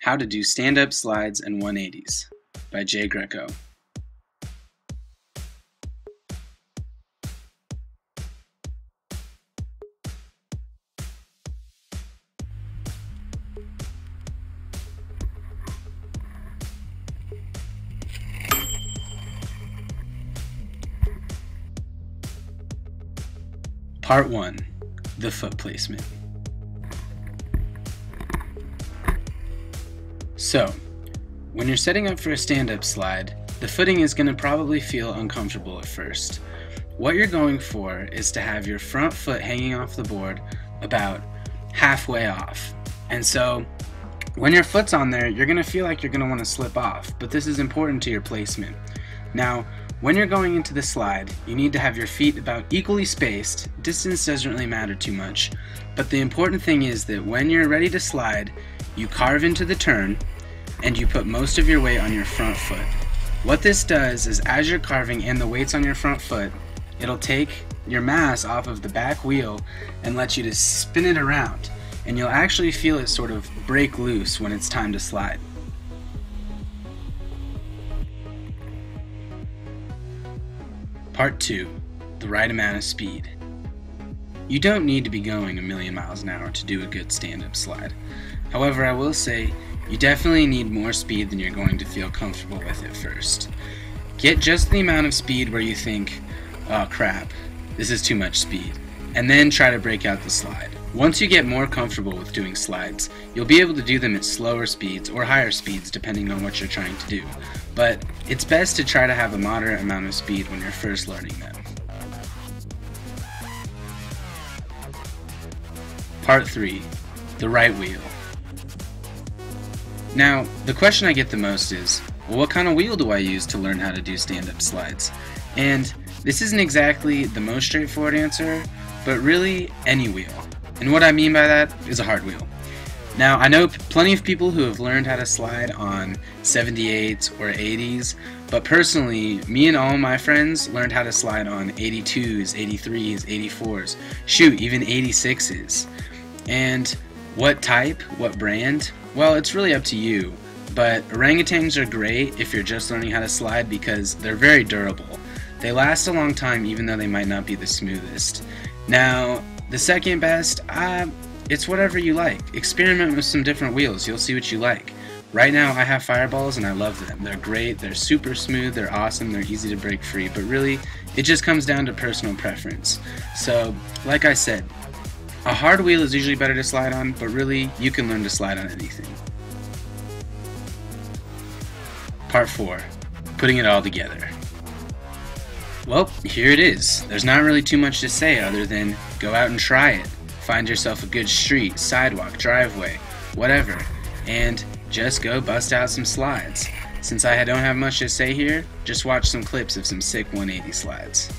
How to do stand-up slides and 180s by Jay Greco. Part 1. The foot placement. So, when you're setting up for a stand-up slide, the footing is going to probably feel uncomfortable at first. What you're going for is to have your front foot hanging off the board about halfway off. And so, when your foot's on there, you're going to feel like you're going to want to slip off, but this is important to your placement. Now, when you're going into the slide, you need to have your feet about equally spaced. Distance doesn't really matter too much, but the important thing is that when you're ready to slide, you carve into the turn and you put most of your weight on your front foot. What this does is as you're carving and the weight's on your front foot, it'll take your mass off of the back wheel and let you to spin it around, and you'll actually feel it sort of break loose when it's time to slide. Part 2. The right amount of speed. You don't need to be going a million miles an hour to do a good stand-up slide. However, I will say you definitely need more speed than you're going to feel comfortable with at first. Get just the amount of speed where you think, oh crap, this is too much speed, and then try to break out the slide. Once you get more comfortable with doing slides, you'll be able to do them at slower speeds or higher speeds depending on what you're trying to do. But it's best to try to have a moderate amount of speed when you're first learning them. Part 3. The right wheel. Now, the question I get the most is, well, what kind of wheel do I use to learn how to do stand-up slides? And this isn't exactly the most straightforward answer, but really any wheel. And what I mean by that is a hard wheel. Now, I know plenty of people who have learned how to slide on 78s or 80s, but personally, me and all my friends learned how to slide on 82s, 83s, 84s, shoot, even 86s. And what type, what brand? Well, it's really up to you, but orangutans are great if you're just learning how to slide because they're very durable. They last a long time even though they might not be the smoothest. Now, the second best, it's whatever you like. Experiment with some different wheels, you'll see what you like. Right now I have Fireballs and I love them. They're great, they're super smooth, they're awesome, they're easy to break free, but really it just comes down to personal preference. So, like I said, a hard wheel is usually better to slide on, but really you can learn to slide on anything. Part 4. Putting it all together. Well, here it is. There's not really too much to say other than go out and try it. Find yourself a good street, sidewalk, driveway, whatever, and just go bust out some slides. Since I don't have much to say here, just watch some clips of some sick 180 slides.